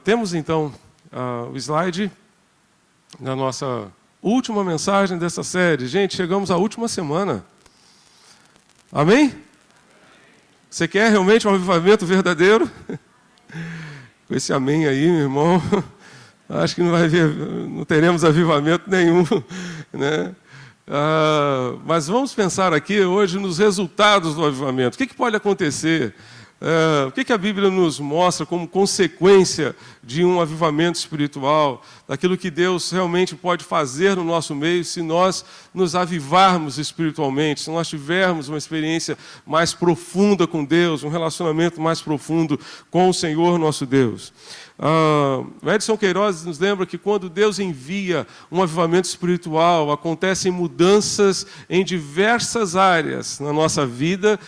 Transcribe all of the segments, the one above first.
Temos então o slide da nossa última mensagem dessa série. Gente, chegamos à última semana. Amém? Você quer realmente um avivamento verdadeiro? Com esse amém aí, meu irmão, acho que não teremos avivamento nenhum, né? Mas vamos pensar aqui hoje nos resultados do avivamento. O que pode acontecer? O que a Bíblia nos mostra como consequência de um avivamento espiritual, daquilo que Deus realmente pode fazer no nosso meio se nós nos avivarmos espiritualmente, se nós tivermos uma experiência mais profunda com Deus, um relacionamento mais profundo com o Senhor nosso Deus. O Edson Queiroz nos lembra que quando Deus envia um avivamento espiritual, acontecem mudanças em diversas áreas na nossa vida,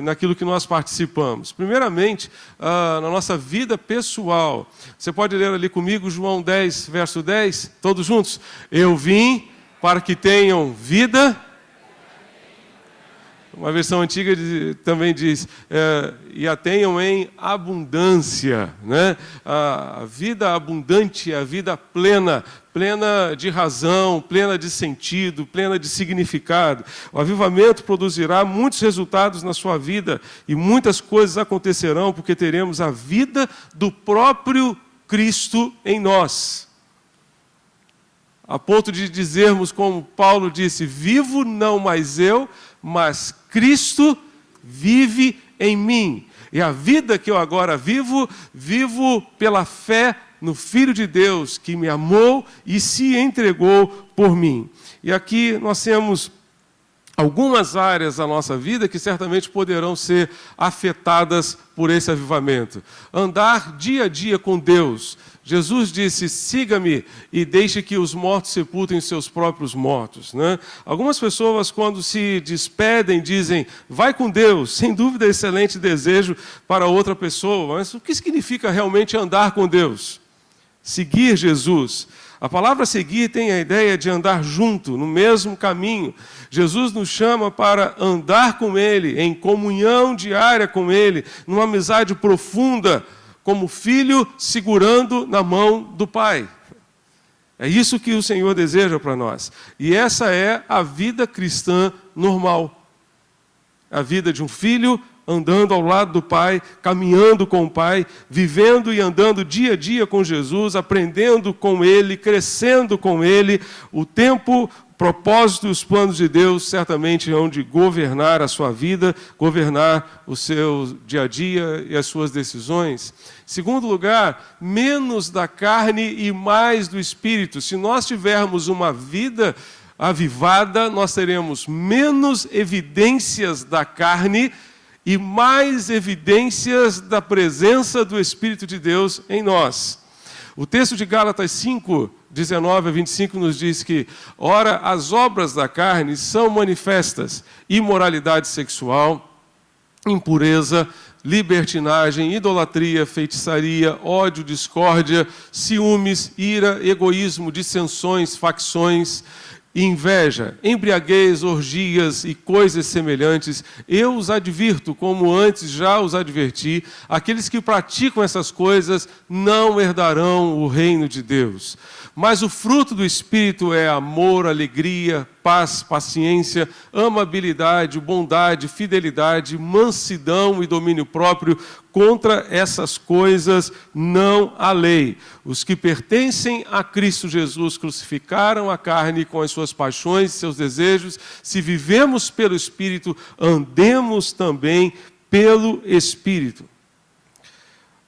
naquilo que nós participamos. Primeiramente, na nossa vida pessoal. Você pode ler ali comigo João 10, verso 10, todos juntos? Eu vim para que tenham vida. Uma versão antiga também diz, e a tenham em abundância, né? A vida abundante, a vida plena, plena de razão, plena de sentido, plena de significado. O avivamento produzirá muitos resultados na sua vida e muitas coisas acontecerão porque teremos a vida do próprio Cristo em nós. A ponto de dizermos, como Paulo disse, vivo não mais eu, mas Cristo vive em mim. E a vida que eu agora vivo pela fé no Filho de Deus, que me amou e se entregou por mim. E aqui nós temos algumas áreas da nossa vida que certamente poderão ser afetadas por esse avivamento. Andar dia a dia com Deus. Jesus disse, siga-me e deixe que os mortos sepultem seus próprios mortos, né? Algumas pessoas, quando se despedem, dizem, vai com Deus. Sem dúvida, excelente desejo para outra pessoa. Mas o que significa realmente andar com Deus? Seguir Jesus. A palavra seguir tem a ideia de andar junto, no mesmo caminho. Jesus nos chama para andar com Ele, em comunhão diária com Ele, numa amizade profunda, como filho segurando na mão do Pai. É isso que o Senhor deseja para nós. E essa é a vida cristã normal. A vida de um filho andando ao lado do Pai, caminhando com o Pai, vivendo e andando dia a dia com Jesus, aprendendo com Ele, crescendo com Ele. O tempo, o propósito e os planos de Deus certamente hão de governar a sua vida, governar o seu dia a dia e as suas decisões. Segundo lugar, menos da carne e mais do Espírito. Se nós tivermos uma vida avivada, nós teremos menos evidências da carne e mais evidências da presença do Espírito de Deus em nós. O texto de Gálatas 5, 19 a 25 nos diz que, ora, as obras da carne são manifestas: imoralidade sexual, impureza, libertinagem, idolatria, feitiçaria, ódio, discórdia, ciúmes, ira, egoísmo, dissensões, facções, inveja, embriaguez, orgias e coisas semelhantes. Eu os advirto, como antes já os adverti, aqueles que praticam essas coisas não herdarão o reino de Deus. Mas o fruto do Espírito é amor, alegria, paz, paciência, amabilidade, bondade, fidelidade, mansidão e domínio próprio. Contra essas coisas não há lei. Os que pertencem a Cristo Jesus crucificaram a carne com as suas paixões e seus desejos. Se vivemos pelo Espírito, andemos também pelo Espírito.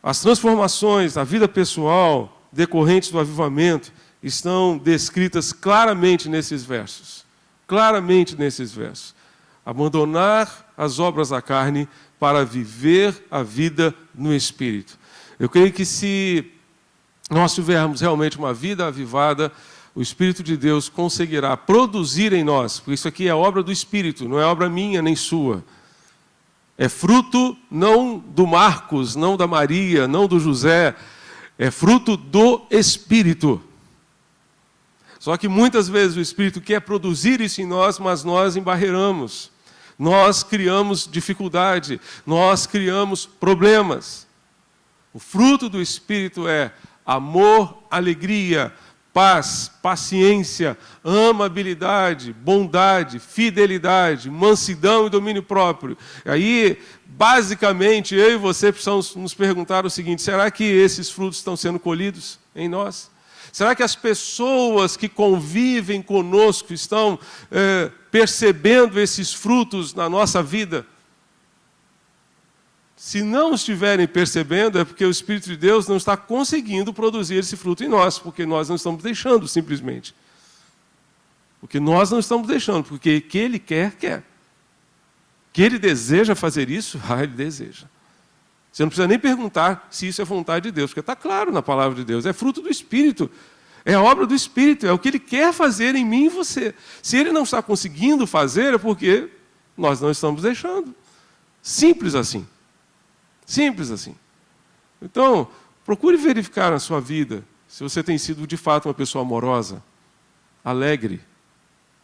As transformações, a vida pessoal decorrentes do avivamento estão descritas claramente nesses versos. Claramente nesses versos. Abandonar as obras da carne para viver a vida no Espírito. Eu creio que se nós tivermos realmente uma vida avivada, o Espírito de Deus conseguirá produzir em nós, porque isso aqui é obra do Espírito, não é obra minha nem sua. É fruto não do Marcos, não da Maria, não do José, é fruto do Espírito. Só que muitas vezes o Espírito quer produzir isso em nós, mas nós embarreiramos. Nós criamos dificuldade, nós criamos problemas. O fruto do Espírito é amor, alegria, paz, paciência, amabilidade, bondade, fidelidade, mansidão e domínio próprio. Aí, basicamente, eu e você precisamos nos perguntar o seguinte: será que esses frutos estão sendo colhidos em nós? Será que as pessoas que convivem conosco estão percebendo esses frutos na nossa vida? Se não estiverem percebendo, é porque o Espírito de Deus não está conseguindo produzir esse fruto em nós, porque nós não estamos deixando, simplesmente. Porque nós não estamos deixando, porque que Ele quer, quer. Que Ele deseja fazer isso, Ele deseja. Você não precisa nem perguntar se isso é vontade de Deus, porque está claro na palavra de Deus, é fruto do Espírito. É a obra do Espírito, é o que Ele quer fazer em mim e você. Se Ele não está conseguindo fazer, é porque nós não estamos deixando. Simples assim. Simples assim. Então, procure verificar na sua vida se você tem sido de fato uma pessoa amorosa, alegre,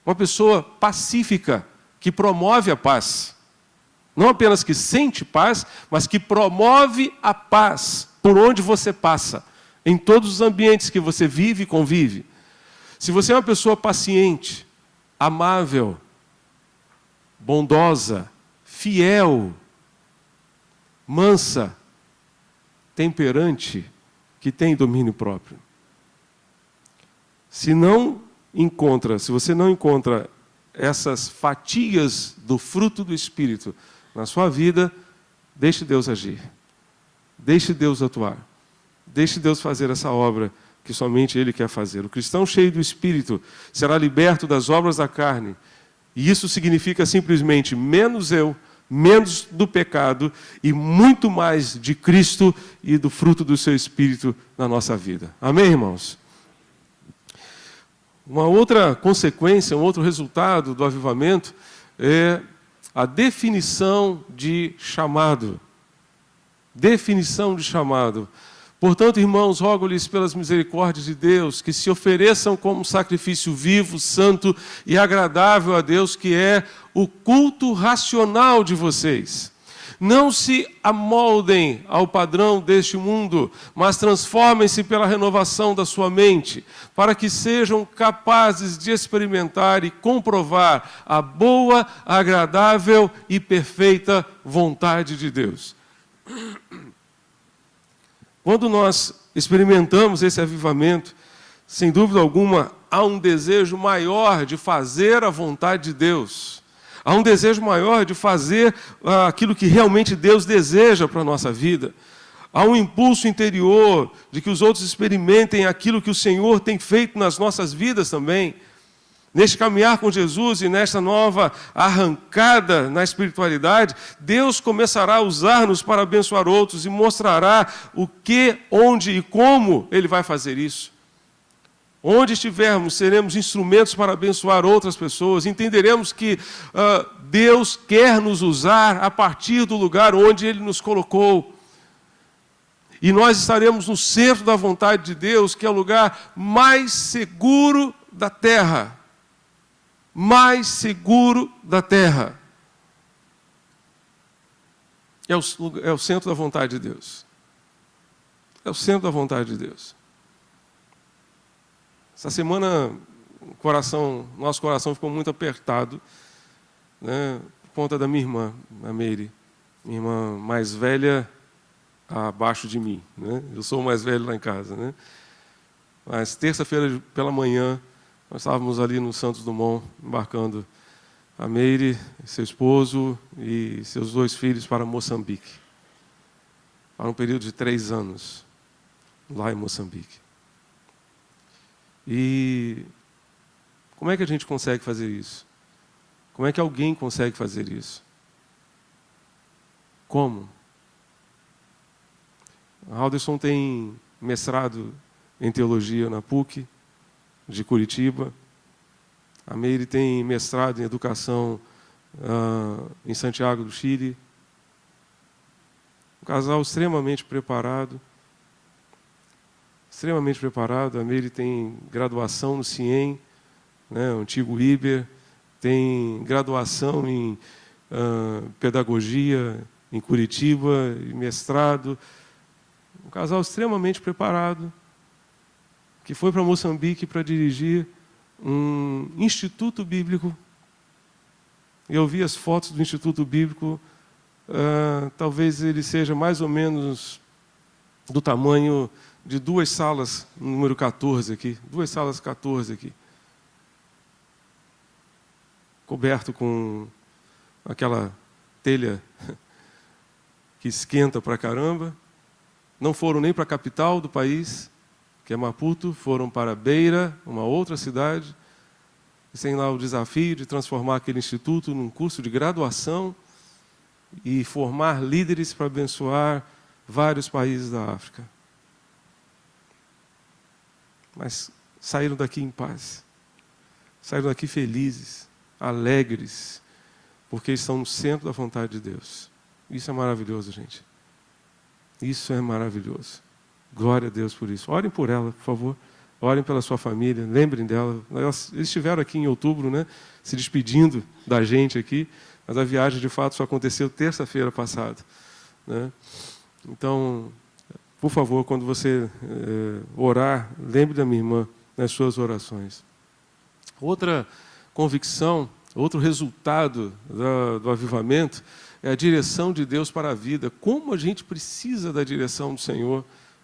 uma pessoa pacífica, que promove a paz. Não apenas que sente paz, mas que promove a paz por onde você passa, em todos os ambientes que você vive e convive. Se você é uma pessoa paciente, amável, bondosa, fiel, mansa, temperante, que tem domínio próprio. Se você não encontra essas fatias do fruto do Espírito na sua vida, deixe Deus agir. Deixe Deus atuar. Deixe Deus fazer essa obra que somente Ele quer fazer. O cristão cheio do Espírito será liberto das obras da carne. E isso significa simplesmente menos eu, menos do pecado e muito mais de Cristo e do fruto do seu Espírito na nossa vida. Amém, irmãos? Uma outra consequência, um outro resultado do avivamento é a definição de chamado. Definição de chamado. Portanto, irmãos, rogo-lhes pelas misericórdias de Deus que se ofereçam como sacrifício vivo, santo e agradável a Deus, que é o culto racional de vocês. Não se amoldem ao padrão deste mundo, mas transformem-se pela renovação da sua mente, para que sejam capazes de experimentar e comprovar a boa, agradável e perfeita vontade de Deus. Quando nós experimentamos esse avivamento, sem dúvida alguma, há um desejo maior de fazer a vontade de Deus. Há um desejo maior de fazer aquilo que realmente Deus deseja para a nossa vida. Há um impulso interior de que os outros experimentem aquilo que o Senhor tem feito nas nossas vidas também. Neste caminhar com Jesus e nesta nova arrancada na espiritualidade, Deus começará a usar-nos para abençoar outros e mostrará o que, onde e como Ele vai fazer isso. Onde estivermos, seremos instrumentos para abençoar outras pessoas. Entenderemos que Deus quer nos usar a partir do lugar onde Ele nos colocou. E nós estaremos no centro da vontade de Deus, que é o lugar mais seguro da terra. Mais seguro da terra. É o centro da vontade de Deus. É o centro da vontade de Deus. Essa semana, nosso coração ficou muito apertado, né, por conta da minha irmã, a Meire. Minha irmã mais velha abaixo de mim. Né? Eu sou o mais velho lá em casa. Né? Mas terça-feira pela manhã, nós estávamos ali no Santos Dumont, embarcando a Meire, seu esposo e seus 2 filhos para Moçambique. Para um período de 3 anos, lá em Moçambique. E como é que a gente consegue fazer isso? Como é que alguém consegue fazer isso? Como? A Alderson tem mestrado em teologia na PUC, de Curitiba. A Meire tem mestrado em educação em Santiago do Chile. Um casal extremamente preparado. Extremamente preparado. A Meire tem graduação no CIEM, né, o antigo IBER, tem graduação em pedagogia em Curitiba, e mestrado. um casal extremamente preparado, que foi para Moçambique para dirigir um instituto bíblico. Eu vi as fotos do instituto bíblico, talvez ele seja mais ou menos do tamanho de 2 salas, número 14 aqui, 2 salas 14 aqui. Coberto com aquela telha que esquenta pra caramba. Não foram nem para a capital do país, que é Maputo, foram para Beira, uma outra cidade. E tem lá o desafio de transformar aquele instituto num curso de graduação e formar líderes para abençoar vários países da África. Mas saíram daqui em paz. Saíram daqui felizes, alegres, porque estão no centro da vontade de Deus. Isso é maravilhoso, gente. Isso é maravilhoso. Glória a Deus por isso. Orem por ela, por favor. Orem pela sua família, lembrem dela. Eles estiveram aqui em outubro, né, se despedindo da gente aqui, mas a viagem, de fato, só aconteceu terça-feira passada, né? Então, por favor, quando você orar, lembre da minha irmã nas suas orações. Outra convicção, outro resultado do avivamento é a direção de Deus para a vida. Como a gente precisa da direção do Senhor,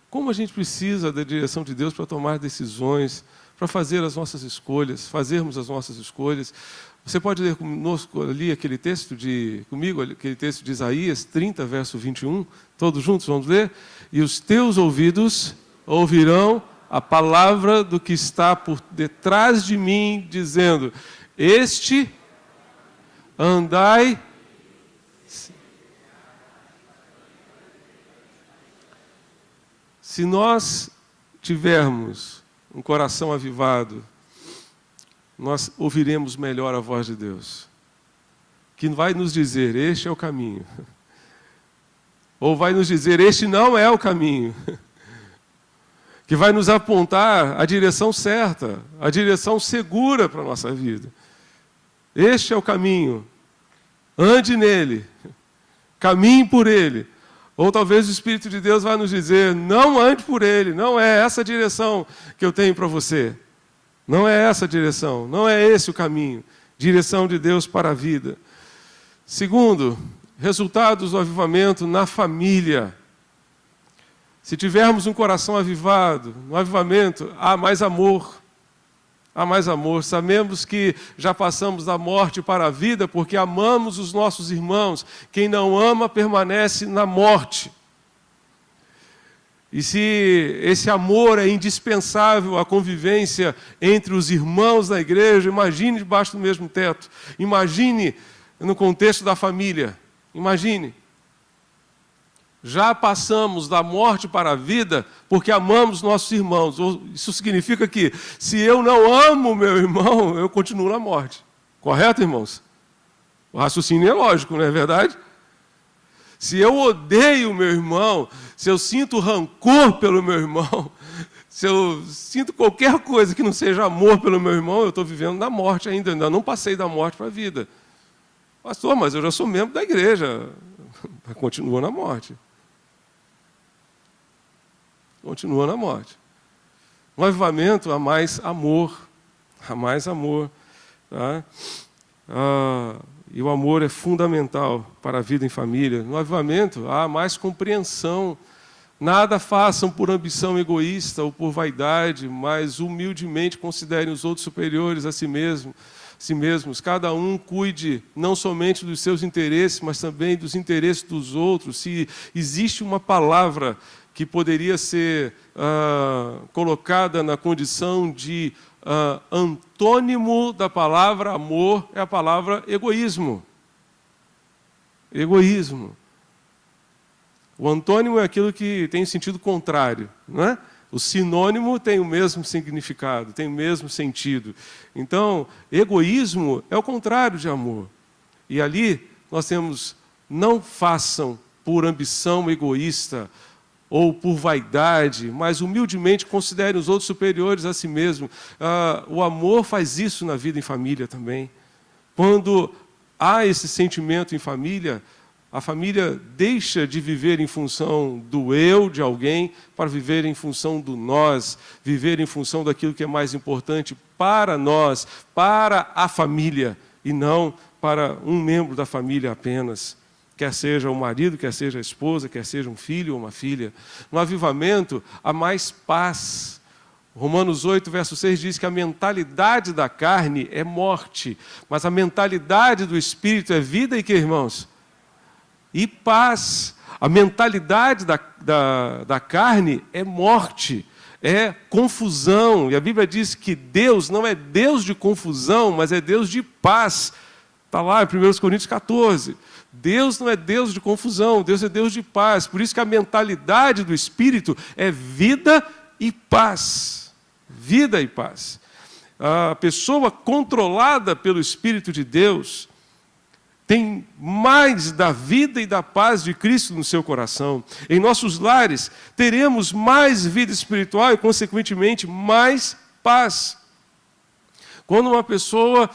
como a gente precisa da direção de Deus para tomar decisões, para fazer as nossas escolhas, fazermos as nossas escolhas. Você pode ler conosco ali aquele texto aquele texto de Isaías 30, verso 21, todos juntos vamos ler? E os teus ouvidos ouvirão a palavra do que está por detrás de mim, dizendo, andai. Se nós tivermos um coração avivado, nós ouviremos melhor a voz de Deus, que vai nos dizer, este é o caminho. Ou vai nos dizer, este não é o caminho. Que vai nos apontar a direção certa, a direção segura para a nossa vida. Este é o caminho. Ande nele. Caminhe por ele. Ou talvez o Espírito de Deus vai nos dizer, não ande por ele, não é essa a direção que eu tenho para você. Não é essa a direção, não é esse o caminho. Direção de Deus para a vida. Segundo, resultados do avivamento na família. Se tivermos um coração avivado, no avivamento, há mais amor. Há mais amor. Sabemos que já passamos da morte para a vida porque amamos os nossos irmãos. Quem não ama permanece na morte. E se esse amor é indispensável à convivência entre os irmãos da igreja, imagine debaixo do mesmo teto. Imagine no contexto da família. Imagine. Já passamos da morte para a vida porque amamos nossos irmãos. Isso significa que, se eu não amo meu irmão, eu continuo na morte. Correto, irmãos? O raciocínio é lógico, não é verdade? Se eu odeio meu irmão, se eu sinto rancor pelo meu irmão, se eu sinto qualquer coisa que não seja amor pelo meu irmão, eu estou vivendo na morte ainda não passei da morte para a vida. Pastor, mas eu já sou membro da igreja. Continua na morte. Continua na morte. No avivamento há mais amor. Há mais amor. Tá? E o amor é fundamental para a vida em família. No avivamento há mais compreensão. Nada façam por ambição egoísta ou por vaidade, mas humildemente considerem os outros superiores a si mesmos. Cada um cuide não somente dos seus interesses, mas também dos interesses dos outros. Se existe uma palavra que poderia ser colocada na condição de antônimo da palavra amor, é a palavra egoísmo. Egoísmo. O antônimo é aquilo que tem sentido contrário, não é? O sinônimo tem o mesmo significado, tem o mesmo sentido. Então, egoísmo é o contrário de amor. E ali nós temos, não façam por ambição egoísta ou por vaidade, mas humildemente considerem os outros superiores a si mesmo. O amor faz isso na vida em família também. Quando há esse sentimento em família, A família deixa de viver em função do eu de alguém para viver em função do nós, viver em função daquilo que é mais importante para nós, para a família, e não para um membro da família apenas. Quer seja o marido, quer seja a esposa, quer seja um filho ou uma filha. No avivamento, há mais paz. Romanos 8, verso 6 diz que a mentalidade da carne é morte, mas a mentalidade do Espírito é vida e que, irmãos? E paz. A mentalidade da carne é morte, é confusão. E a Bíblia diz que Deus não é Deus de confusão, mas é Deus de paz. Está lá em 1 Coríntios 14. Deus não é Deus de confusão, Deus é Deus de paz. Por isso que a mentalidade do Espírito é vida e paz. Vida e paz. A pessoa controlada pelo Espírito de Deus tem mais da vida e da paz de Cristo no seu coração. Em nossos lares, teremos mais vida espiritual e, consequentemente, mais paz. Quando uma pessoa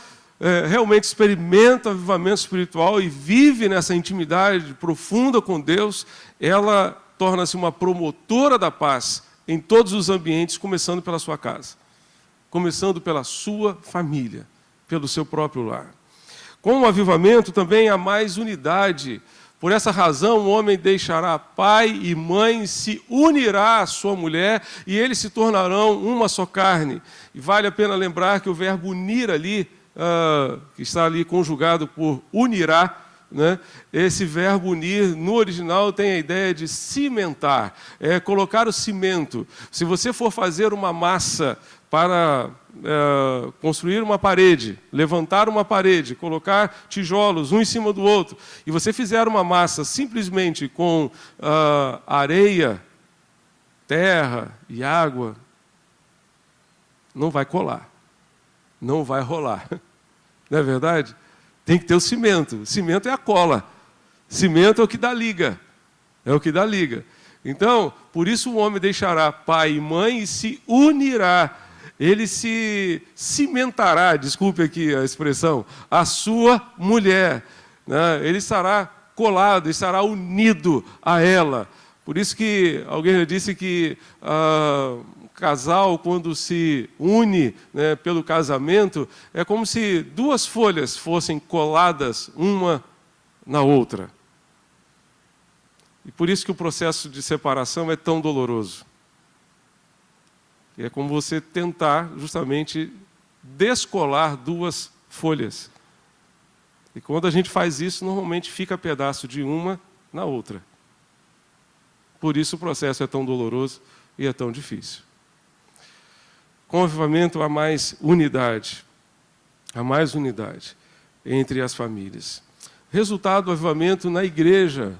realmente experimenta o avivamento espiritual e vive nessa intimidade profunda com Deus, ela torna-se uma promotora da paz em todos os ambientes, começando pela sua casa, começando pela sua família, pelo seu próprio lar. Com o avivamento também há mais unidade. Por essa razão, o homem deixará pai e mãe, se unirá à sua mulher e eles se tornarão uma só carne. E vale a pena lembrar que o verbo unir ali, que está ali conjugado por unirá, né? Esse verbo unir, no original, tem a ideia de cimentar, é colocar o cimento. Se você for fazer uma massa para construir uma parede, levantar uma parede, colocar tijolos um em cima do outro, e você fizer uma massa simplesmente com areia, terra e água, não vai colar, não vai rolar. Não é verdade? Tem que ter o cimento. O cimento é a cola. Cimento é o que dá liga. É o que dá liga. Então, por isso o homem deixará pai e mãe e se unirá. Ele se cimentará, desculpe aqui a expressão, a sua mulher. Né? Ele estará colado, estará unido a ela. Por isso que alguém já disse que um casal, quando se une, né, pelo casamento, é como se duas folhas fossem coladas uma na outra. E por isso que o processo de separação é tão doloroso. É como você tentar justamente descolar duas folhas. E quando a gente faz isso, normalmente fica pedaço de uma na outra. Por isso o processo é tão doloroso e é tão difícil. Com o avivamento há mais unidade. Há mais unidade entre as famílias. Resultado do avivamento na igreja.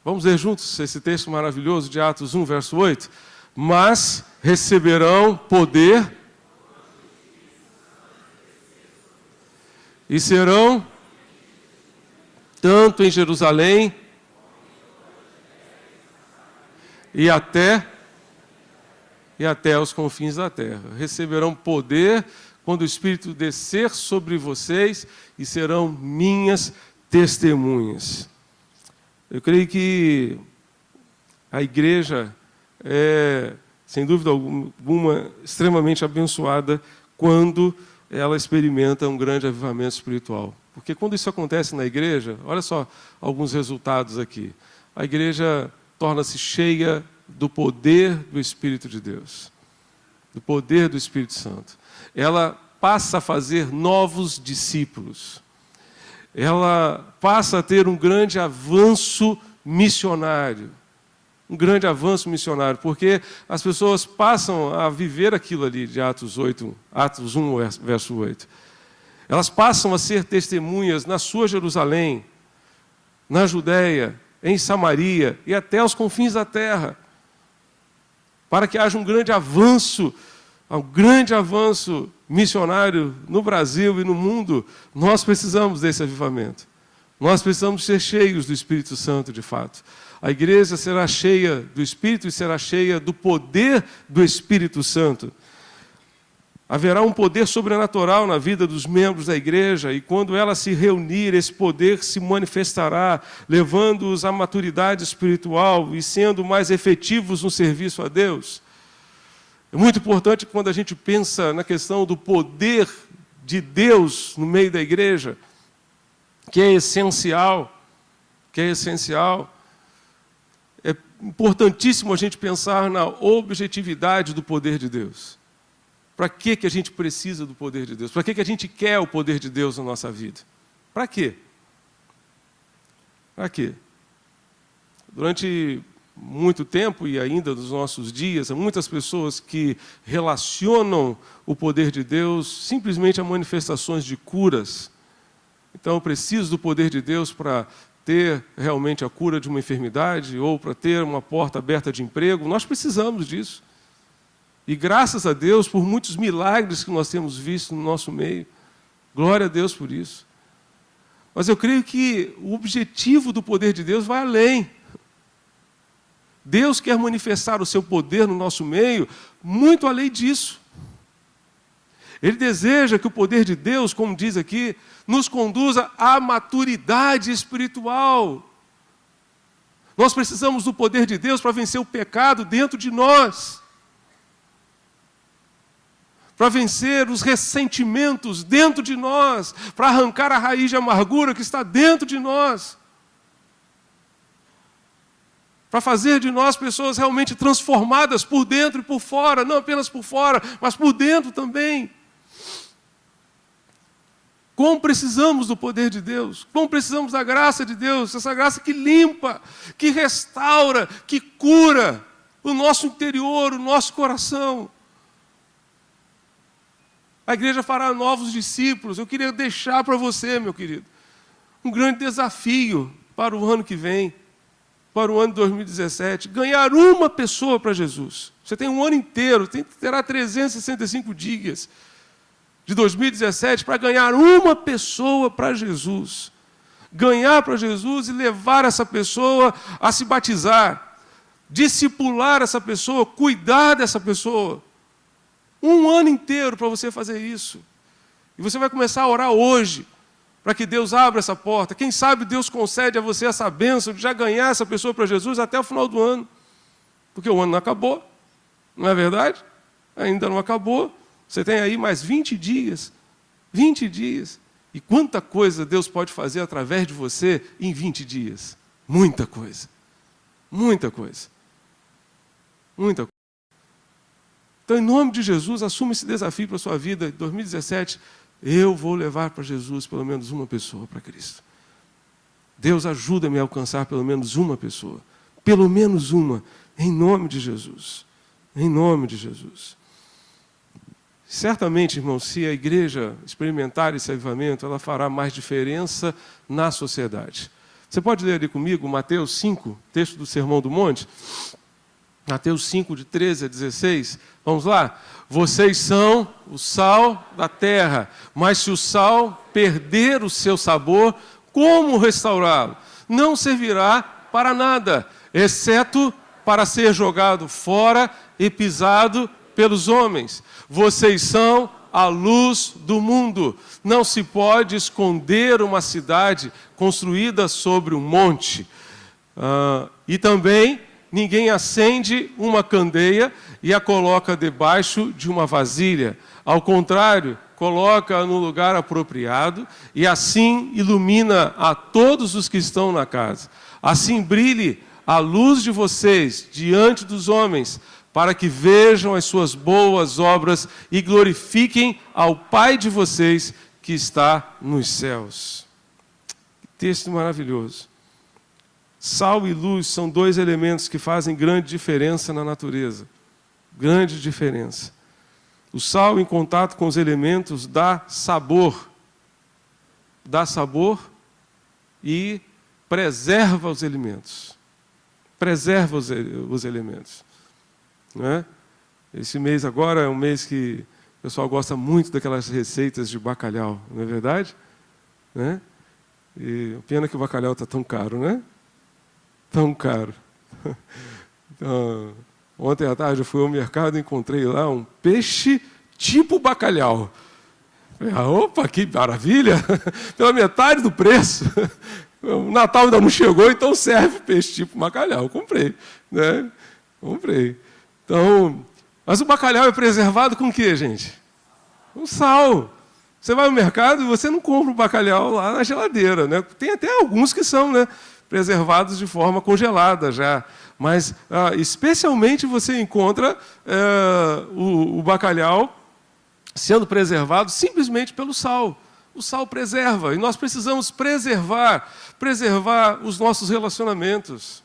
Vamos ler juntos esse texto maravilhoso de Atos 1, verso 8? Mas receberão poder e serão tanto em Jerusalém e até os confins da terra. Receberão poder quando o Espírito descer sobre vocês e serão minhas testemunhas. Eu creio que a igreja é, sem dúvida alguma, extremamente abençoada quando ela experimenta um grande avivamento espiritual. Porque quando isso acontece na igreja, olha só alguns resultados aqui. A igreja torna-se cheia do poder do Espírito de Deus, do poder do Espírito Santo. Ela passa a fazer novos discípulos. Ela passa a ter um grande avanço missionário. Um grande avanço missionário, porque as pessoas passam a viver aquilo ali de Atos 1, verso 8. Elas passam a ser testemunhas na sua Jerusalém, na Judéia, em Samaria e até os confins da terra. Para que haja um grande avanço missionário no Brasil e no mundo, nós precisamos desse avivamento. Nós precisamos ser cheios do Espírito Santo, de fato. A igreja será cheia do Espírito e será cheia do poder do Espírito Santo. Haverá um poder sobrenatural na vida dos membros da igreja, e quando ela se reunir, esse poder se manifestará, levando-os à maturidade espiritual e sendo mais efetivos no serviço a Deus. É muito importante quando a gente pensa na questão do poder de Deus no meio da igreja, que é essencial, É importantíssimo a gente pensar na objetividade do poder de Deus. Para que a gente precisa do poder de Deus? Para que a gente quer o poder de Deus na nossa vida? Para quê? Para quê? Durante muito tempo, e ainda nos nossos dias, há muitas pessoas que relacionam o poder de Deus simplesmente a manifestações de curas. Então, eu preciso do poder de Deus para ter realmente a cura de uma enfermidade ou para ter uma porta aberta de emprego. Nós precisamos disso. E graças a Deus por muitos milagres que nós temos visto no nosso meio. Glória a Deus por isso. Mas eu creio que o objetivo do poder de Deus vai além. Deus quer manifestar o seu poder no nosso meio muito além disso. Ele deseja que o poder de Deus, como diz aqui, nos conduza à maturidade espiritual. Nós precisamos do poder de Deus para vencer o pecado dentro de nós. Para vencer os ressentimentos dentro de nós, para arrancar a raiz de amargura que está dentro de nós, para fazer de nós pessoas realmente transformadas por dentro e por fora, não apenas por fora, mas por dentro também. Como precisamos do poder de Deus, como precisamos da graça de Deus, essa graça que limpa, que restaura, que cura o nosso interior, o nosso coração. A igreja fará novos discípulos. Eu queria deixar para você, meu querido, um grande desafio para o ano que vem, para o ano de 2017, ganhar uma pessoa para Jesus. Você tem um ano inteiro, terá 365 dias de 2017 para ganhar uma pessoa para Jesus. Ganhar para Jesus e levar essa pessoa a se batizar, discipular essa pessoa, cuidar dessa pessoa. Um ano inteiro para você fazer isso. E você vai começar a orar hoje, para que Deus abra essa porta. Quem sabe Deus concede a você essa bênção de já ganhar essa pessoa para Jesus até o final do ano. Porque o ano não acabou, não é verdade? Ainda não acabou. Você tem aí mais 20 dias. 20 dias. E quanta coisa Deus pode fazer através de você em 20 dias. Muita coisa. Muita coisa. Muita coisa. Então, em nome de Jesus, assuma esse desafio para a sua vida. Em 2017, eu vou levar para Jesus pelo menos uma pessoa para Cristo. Deus ajuda-me a alcançar pelo menos uma pessoa. Pelo menos uma, em nome de Jesus. Em nome de Jesus. Certamente, irmão, se a igreja experimentar esse avivamento, ela fará mais diferença na sociedade. Você pode ler ali comigo Mateus 5, texto do Sermão do Monte? Mateus 5, de 13 a 16. Vamos lá? Vocês são o sal da terra, mas se o sal perder o seu sabor, como restaurá-lo? Não servirá para nada, exceto para ser jogado fora e pisado pelos homens. Vocês são a luz do mundo. Não se pode esconder uma cidade construída sobre um monte. E também ninguém acende uma candeia e a coloca debaixo de uma vasilha. Ao contrário, coloca no lugar apropriado e assim ilumina a todos os que estão na casa. Assim brilhe a luz de vocês diante dos homens, para que vejam as suas boas obras e glorifiquem ao Pai de vocês que está nos céus. Que texto maravilhoso. Sal e luz são dois elementos que fazem grande diferença na natureza. Grande diferença. O sal, em contato com os elementos, dá sabor. Dá sabor e preserva os elementos. Preserva os elementos. Não é? Esse mês agora é um mês que o pessoal gosta muito daquelas receitas de bacalhau, não é verdade? Né? E pena que o bacalhau está tão caro, né? Tão caro. Então, ontem à tarde eu fui ao mercado e encontrei lá um peixe tipo bacalhau. Opa, que maravilha! Pela metade do preço. O Natal ainda não chegou, então serve peixe tipo bacalhau. Comprei, né? Comprei. Então, mas o bacalhau é preservado com o quê, gente? Com sal. Você vai ao mercado e você não compra o bacalhau lá na geladeira, né? Tem até alguns que são, né, preservados de forma congelada já. Mas, especialmente, você encontra o bacalhau sendo preservado simplesmente pelo sal. O sal preserva, e nós precisamos preservar os nossos relacionamentos,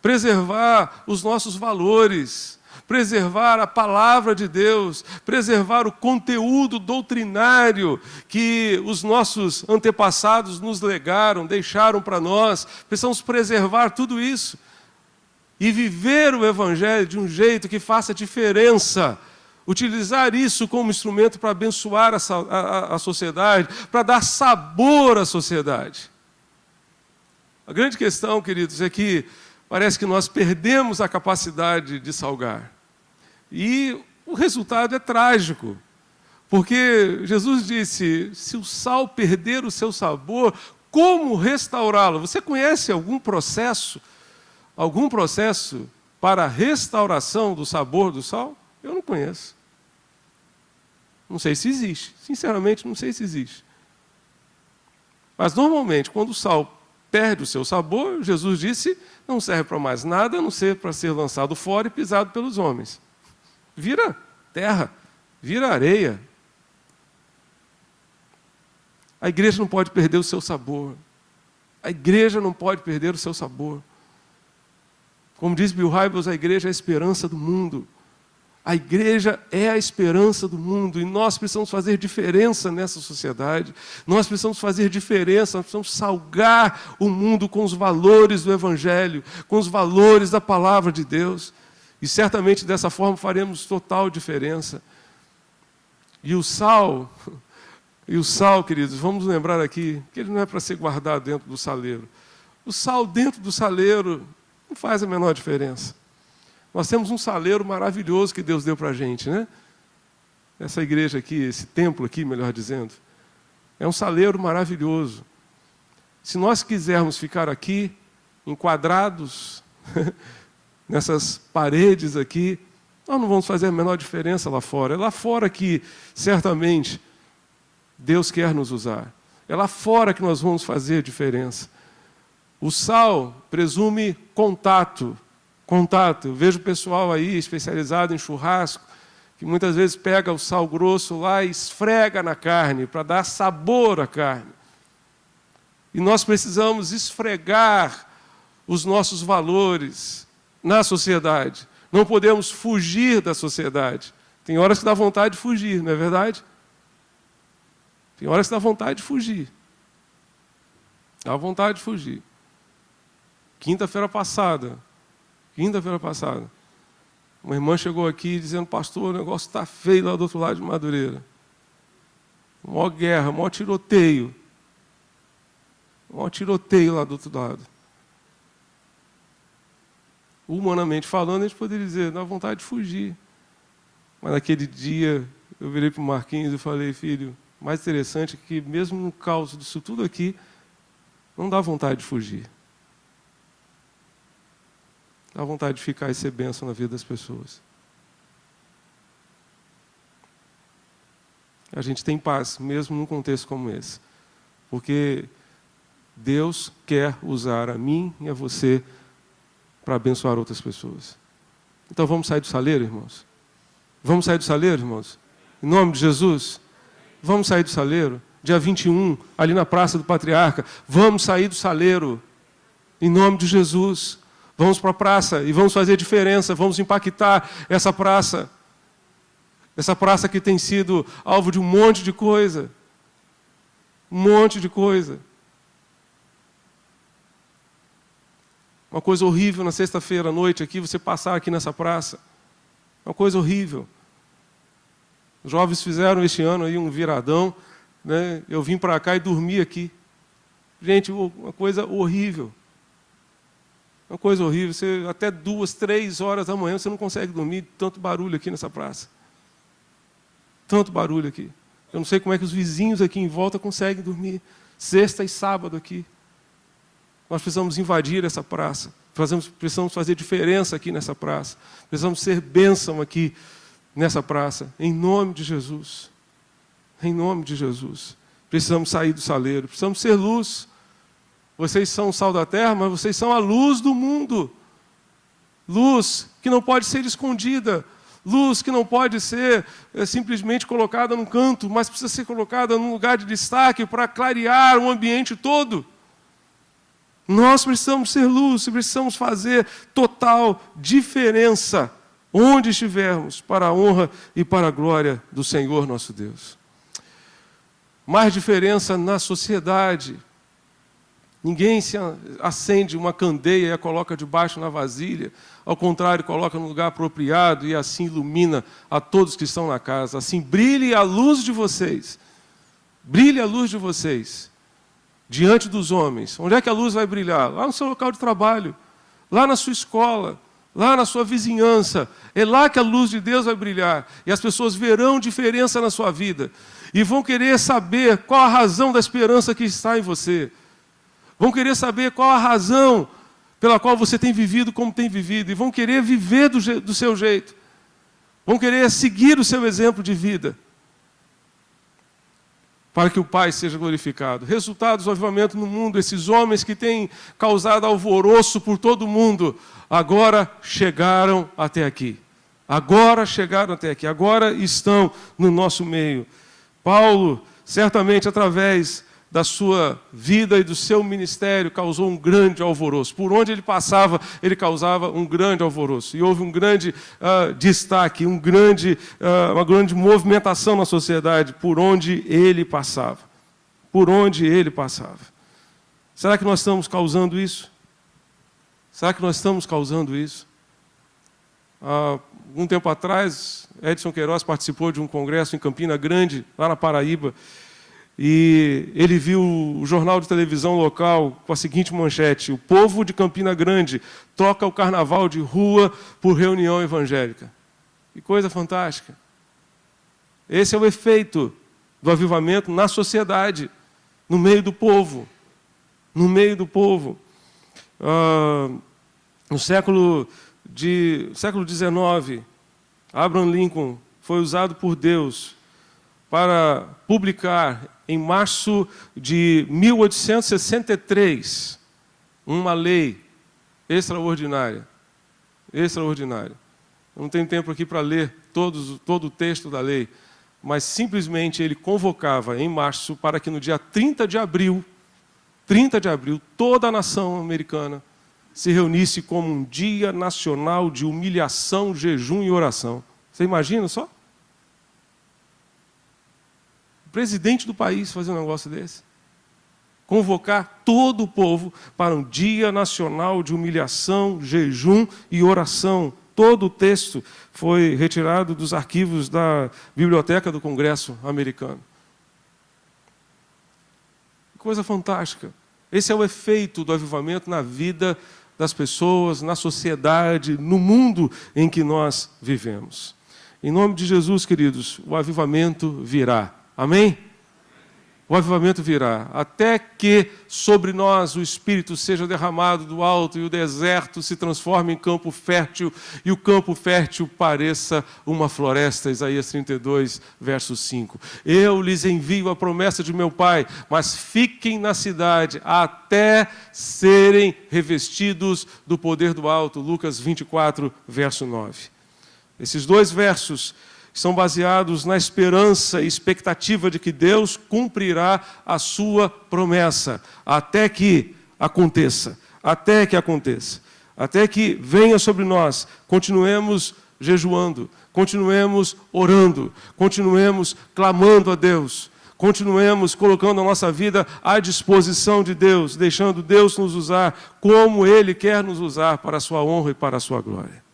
preservar os nossos valores, preservar a palavra de Deus, preservar o conteúdo doutrinário que os nossos antepassados nos legaram, deixaram para nós. Precisamos preservar tudo isso e viver o Evangelho de um jeito que faça diferença. Utilizar isso como instrumento para abençoar a sociedade, para dar sabor à sociedade. A grande questão, queridos, é que parece que nós perdemos a capacidade de salgar. E o resultado é trágico. Porque Jesus disse, se o sal perder o seu sabor, como restaurá-lo? Você conhece algum processo para a restauração do sabor do sal? Eu não conheço. Não sei se existe. Sinceramente, não sei se existe. Mas, normalmente, quando o sal perde o seu sabor, Jesus disse, não serve para mais nada, a não ser para ser lançado fora e pisado pelos homens. Vira terra, vira areia. A igreja não pode perder o seu sabor. A igreja não pode perder o seu sabor. Como diz Bill Hybels, a igreja é a esperança do mundo. A igreja é a esperança do mundo e nós precisamos fazer diferença nessa sociedade. Nós precisamos fazer diferença, nós precisamos salgar o mundo com os valores do Evangelho, com os valores da palavra de Deus. E certamente dessa forma faremos total diferença. E o sal, queridos, vamos lembrar aqui que ele não é para ser guardado dentro do saleiro. O sal dentro do saleiro não faz a menor diferença. Nós temos um saleiro maravilhoso que Deus deu para a gente, né? Essa igreja aqui, esse templo aqui, melhor dizendo, é um saleiro maravilhoso. Se nós quisermos ficar aqui, enquadrados, nessas paredes aqui, nós não vamos fazer a menor diferença lá fora. É lá fora que, certamente, Deus quer nos usar. É lá fora que nós vamos fazer diferença. O sal presume contato. Eu vejo o pessoal aí especializado em churrasco, que muitas vezes pega o sal grosso lá e esfrega na carne, para dar sabor à carne. E nós precisamos esfregar os nossos valores na sociedade. Não podemos fugir da sociedade. Tem horas que dá vontade de fugir, não é verdade? Tem horas que dá vontade de fugir. Dá vontade de fugir. Quinta-feira passada, uma irmã chegou aqui dizendo, pastor, o negócio está feio lá do outro lado de Madureira. Maior guerra, maior tiroteio. Maior tiroteio lá do outro lado. Humanamente falando, a gente poderia dizer, dá vontade de fugir. Mas naquele dia, eu virei para o Marquinhos e falei, filho, mais interessante é que mesmo no caos disso tudo aqui, não dá vontade de fugir. Dá vontade de ficar e ser bênção na vida das pessoas. A gente tem paz, mesmo num contexto como esse. Porque Deus quer usar a mim e a você para abençoar outras pessoas. Então vamos sair do saleiro, irmãos? Vamos sair do saleiro, irmãos? Em nome de Jesus? Vamos sair do saleiro? Dia 21, ali na Praça do Patriarca. Vamos sair do saleiro. Em nome de Jesus. Vamos para a praça e vamos fazer diferença, vamos impactar essa praça. Essa praça que tem sido alvo de um monte de coisa. Um monte de coisa. Uma coisa horrível na sexta-feira à noite aqui, você passar aqui nessa praça. Uma coisa horrível. Os jovens fizeram este ano aí um viradão, né? Eu vim para cá e dormi aqui. Gente, uma coisa horrível. Uma coisa horrível, até 2, 3 horas da manhã você não consegue dormir, tanto barulho aqui nessa praça. Tanto barulho aqui. Eu não sei como é que os vizinhos aqui em volta conseguem dormir. Sexta e sábado aqui. Nós precisamos invadir essa praça. Precisamos fazer diferença aqui nessa praça. Precisamos ser bênção aqui nessa praça. Em nome de Jesus. Em nome de Jesus. Precisamos sair do saleiro. Precisamos ser luz. Vocês são o sal da terra, mas vocês são a luz do mundo. Luz que não pode ser escondida. Luz que não pode ser simplesmente colocada num canto, mas precisa ser colocada num lugar de destaque para clarear o ambiente todo. Nós precisamos ser luz, precisamos fazer total diferença onde estivermos, para a honra e para a glória do Senhor nosso Deus. Mais diferença na sociedade. Ninguém se acende uma candeia e a coloca debaixo na vasilha. Ao contrário, coloca no lugar apropriado e assim ilumina a todos que estão na casa. Assim, brilhe a luz de vocês. Brilhe a luz de vocês diante dos homens. Onde é que a luz vai brilhar? Lá no seu local de trabalho, lá na sua escola, lá na sua vizinhança. É lá que a luz de Deus vai brilhar. E as pessoas verão diferença na sua vida. E vão querer saber qual a razão da esperança que está em você. Vão querer saber qual a razão pela qual você tem vivido como tem vivido. E vão querer viver do seu jeito. Vão querer seguir o seu exemplo de vida. Para que o Pai seja glorificado. Resultados do avivamento no mundo. Esses homens que têm causado alvoroço por todo o mundo, agora chegaram até aqui. Agora chegaram até aqui. Agora estão no nosso meio. Paulo, certamente através da sua vida e do seu ministério, causou um grande alvoroço. Por onde ele passava, ele causava um grande alvoroço. E houve um grande destaque, uma grande movimentação na sociedade por onde ele passava. Por onde ele passava. Será que nós estamos causando isso? Será que nós estamos causando isso? Há algum tempo atrás, Edson Queiroz participou de um congresso em Campina Grande, lá na Paraíba, e ele viu o jornal de televisão local com a seguinte manchete: o povo de Campina Grande troca o carnaval de rua por reunião evangélica. Que coisa fantástica. Esse é o efeito do avivamento na sociedade, no meio do povo. No meio do povo. No século XIX, Abraham Lincoln foi usado por Deus para publicar, em março de 1863, uma lei extraordinária. Extraordinária. Eu não tenho tempo aqui para ler todo o texto da lei, mas simplesmente ele convocava em março para que no dia 30 de abril, toda a nação americana se reunisse como um dia nacional de humilhação, jejum e oração. Você imagina só? O presidente do país fazer um negócio desse. Convocar todo o povo para um dia nacional de humilhação, jejum e oração. Todo o texto foi retirado dos arquivos da Biblioteca do Congresso americano. Coisa fantástica. Esse é o efeito do avivamento na vida das pessoas, na sociedade, no mundo em que nós vivemos. Em nome de Jesus, queridos, o avivamento virá. Amém? O avivamento virá, até que sobre nós o Espírito seja derramado do alto e o deserto se transforme em campo fértil e o campo fértil pareça uma floresta. Isaías 32, verso 5. Eu lhes envio a promessa de meu Pai, mas fiquem na cidade até serem revestidos do poder do alto. Lucas 24, verso 9. Esses dois versos são baseados na esperança e expectativa de que Deus cumprirá a sua promessa, até que aconteça, até que venha sobre nós. Continuemos jejuando, continuemos orando, continuemos clamando a Deus, continuemos colocando a nossa vida à disposição de Deus, deixando Deus nos usar como Ele quer nos usar para a sua honra e para a sua glória.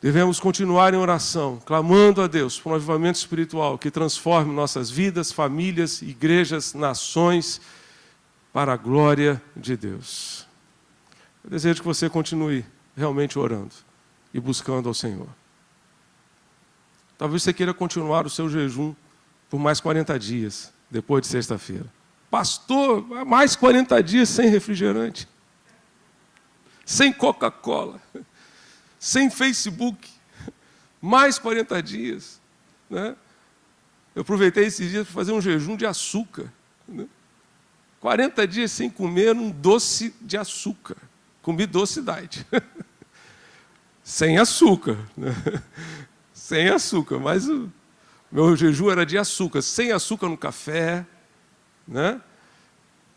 Devemos continuar em oração, clamando a Deus por um avivamento espiritual que transforme nossas vidas, famílias, igrejas, nações, para a glória de Deus. Eu desejo que você continue realmente orando e buscando ao Senhor. Talvez você queira continuar o seu jejum por mais 40 dias, depois de sexta-feira. Pastor, mais 40 dias sem refrigerante, sem Coca-Cola, sem Facebook, mais 40 dias. Né? Eu aproveitei esses dias para fazer um jejum de açúcar. Né? 40 dias sem comer um doce de açúcar. Comi doce diet. Sem açúcar. Né? Sem açúcar, mas o meu jejum era de açúcar. Sem açúcar no café, né?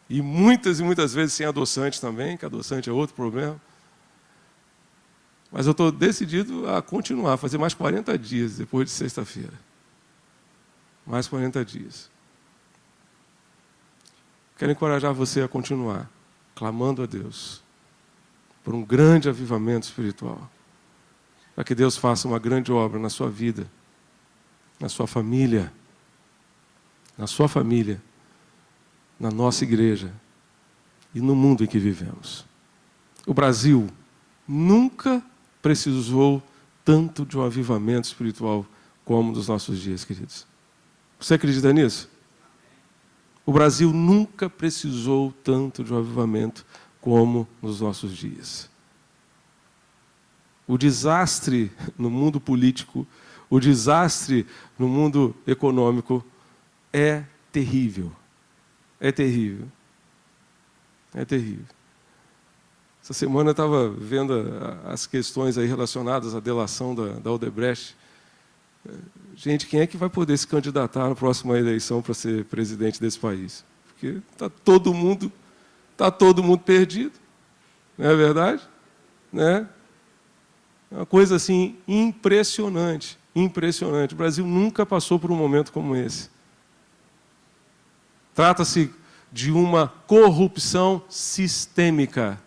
E muitas vezes sem adoçante também, que adoçante é outro problema. Mas eu estou decidido a continuar, fazer mais 40 dias depois de sexta-feira. Mais 40 dias. Quero encorajar você a continuar, clamando a Deus, por um grande avivamento espiritual. Para que Deus faça uma grande obra na sua vida, na sua família, na nossa igreja e no mundo em que vivemos. O Brasil nunca precisou tanto de um avivamento espiritual como nos nossos dias, queridos. Você acredita nisso? O Brasil nunca precisou tanto de um avivamento como nos nossos dias. O desastre no mundo político, o desastre no mundo econômico é terrível. É terrível. É terrível. Essa semana eu estava vendo as questões aí relacionadas à delação da Odebrecht. Gente, quem é que vai poder se candidatar na próxima eleição para ser presidente desse país? Porque está todo mundo perdido. Não é verdade? Né? É uma coisa assim impressionante, impressionante. O Brasil nunca passou por um momento como esse. Trata-se de uma corrupção sistêmica,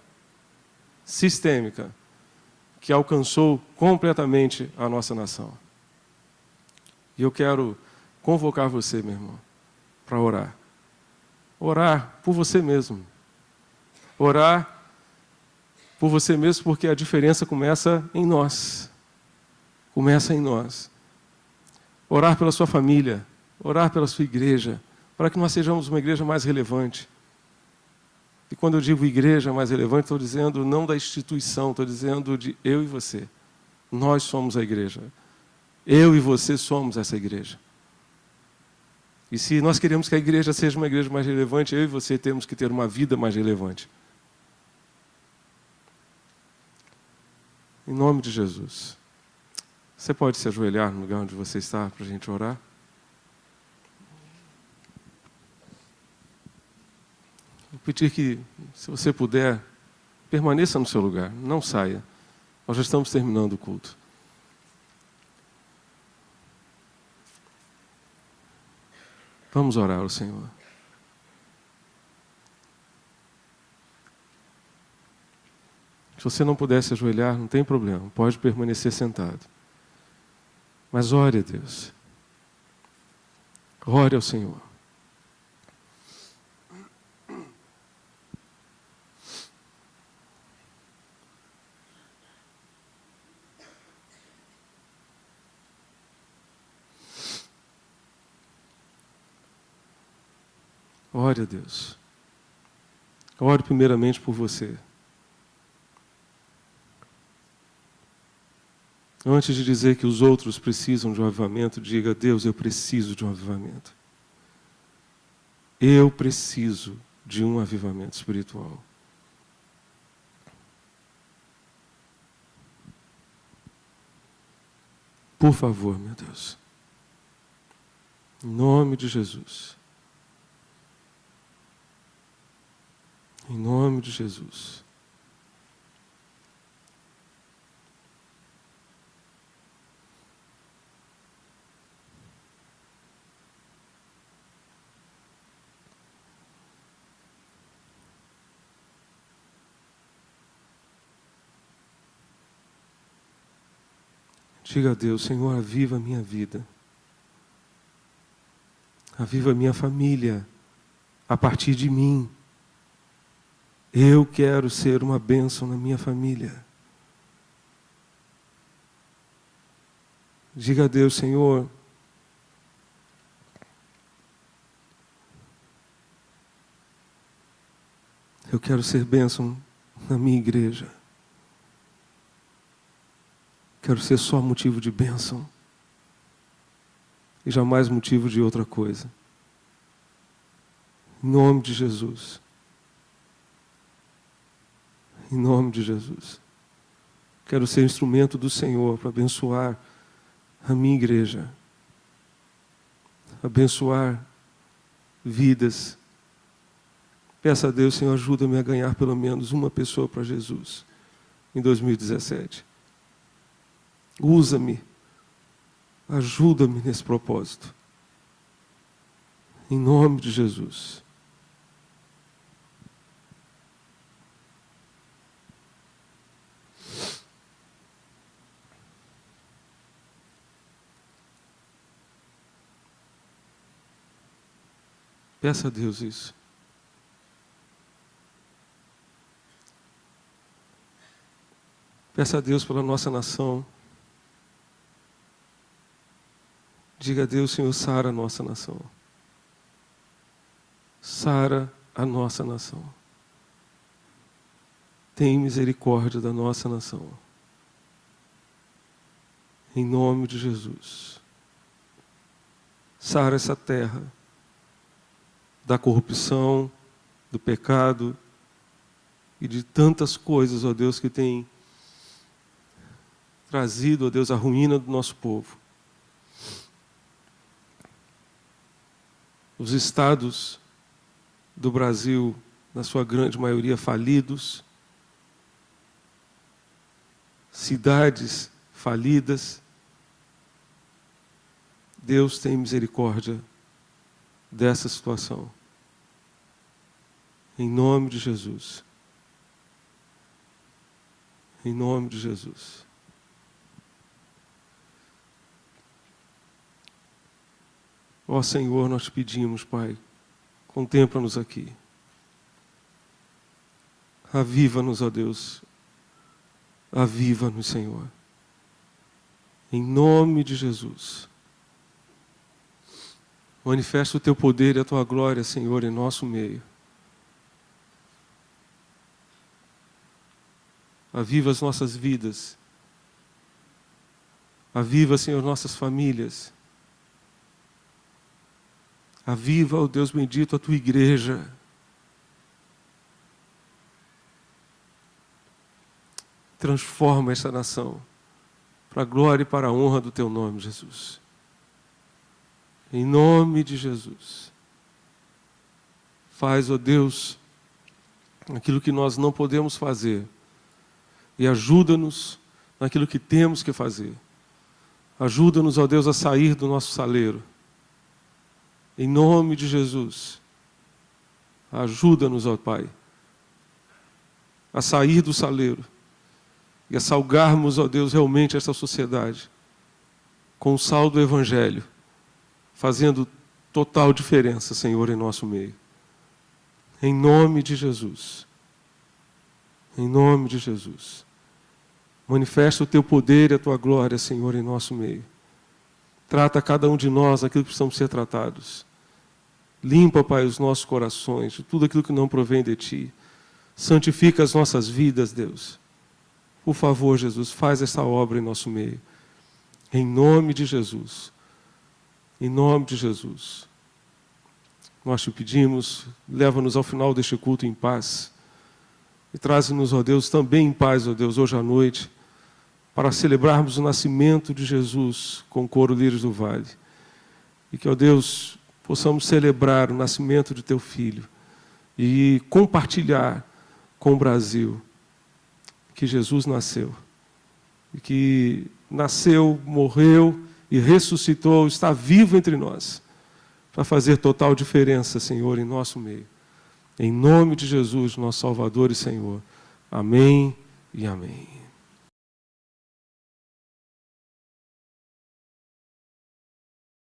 que alcançou completamente a nossa nação. E eu quero convocar você, meu irmão, para orar. Orar por você mesmo. Orar por você mesmo, porque a diferença começa em nós. Começa em nós. Orar pela sua família, orar pela sua igreja, para que nós sejamos uma igreja mais relevante. E quando eu digo igreja mais relevante, estou dizendo não da instituição, estou dizendo de eu e você. Nós somos a igreja. Eu e você somos essa igreja. E se nós queremos que a igreja seja uma igreja mais relevante, eu e você temos que ter uma vida mais relevante. Em nome de Jesus. Você pode se ajoelhar no lugar onde você está para a gente orar? Vou pedir que, se você puder, permaneça no seu lugar, não saia. Nós já estamos terminando o culto. Vamos orar ao Senhor. Se você não puder se ajoelhar, não tem problema, pode permanecer sentado. Mas ore a Deus. Ore ao Senhor. Ore a Deus. Ore primeiramente por você. Antes de dizer que os outros precisam de um avivamento, diga: Deus, eu preciso de um avivamento. Eu preciso de um avivamento espiritual. Por favor, meu Deus. Em nome de Jesus. Em nome de Jesus. Diga a Deus: Senhor, aviva a minha vida. Aviva a minha família a partir de mim. Eu quero ser uma bênção na minha família. Diga a Deus: Senhor, eu quero ser bênção na minha igreja. Quero ser só motivo de bênção e jamais motivo de outra coisa. Em nome de Jesus. Em nome de Jesus. Quero ser instrumento do Senhor para abençoar a minha igreja. Abençoar vidas. Peça a Deus: Senhor, ajuda-me a ganhar pelo menos uma pessoa para Jesus em 2017. Usa-me. Ajuda-me nesse propósito. Em nome de Jesus. Peça a Deus isso. Peça a Deus pela nossa nação. Diga a Deus: Senhor, sara a nossa nação. Sara a nossa nação. Tem misericórdia da nossa nação. Em nome de Jesus. Sara essa terra da corrupção, do pecado e de tantas coisas, ó Deus, que tem trazido, ó Deus, a ruína do nosso povo. Os estados do Brasil, na sua grande maioria, falidos. Cidades falidas. Deus tem misericórdia dessa situação. Em nome de Jesus. Em nome de Jesus. Ó Senhor, nós te pedimos, Pai, contempla-nos aqui. Aviva-nos, ó Deus. Aviva-nos, Senhor. Em nome de Jesus. Manifesta o teu poder e a tua glória, Senhor, em nosso meio. Aviva as nossas vidas. Aviva, Senhor, nossas famílias. Aviva, ó Deus bendito, a tua igreja. Transforma essa nação para a glória e para a honra do teu nome, Jesus. Em nome de Jesus. Faz, ó Deus, aquilo que nós não podemos fazer e ajuda-nos naquilo que temos que fazer. Ajuda-nos, ó Deus, a sair do nosso saleiro. Em nome de Jesus. Ajuda-nos, ó Pai, a sair do saleiro e a salgarmos, ó Deus, realmente essa sociedade com o sal do Evangelho, fazendo total diferença, Senhor, em nosso meio. Em nome de Jesus. Em nome de Jesus. Manifesta o teu poder e a tua glória, Senhor, em nosso meio. Trata cada um de nós aquilo que precisamos ser tratados. Limpa, Pai, os nossos corações de tudo aquilo que não provém de Ti. Santifica as nossas vidas, Deus. Por favor, Jesus, faz essa obra em nosso meio. Em nome de Jesus. Em nome de Jesus. Nós te pedimos, leva-nos ao final deste culto em paz. E traze-nos, ó Deus, também em paz, ó Deus, hoje à noite, para celebrarmos o nascimento de Jesus com o coro Lírios do Vale. E que, ó Deus, possamos celebrar o nascimento de teu Filho e compartilhar com o Brasil que Jesus nasceu. E que nasceu, morreu e ressuscitou, está vivo entre nós, para fazer total diferença, Senhor, em nosso meio. Em nome de Jesus, nosso Salvador e Senhor. Amém e amém.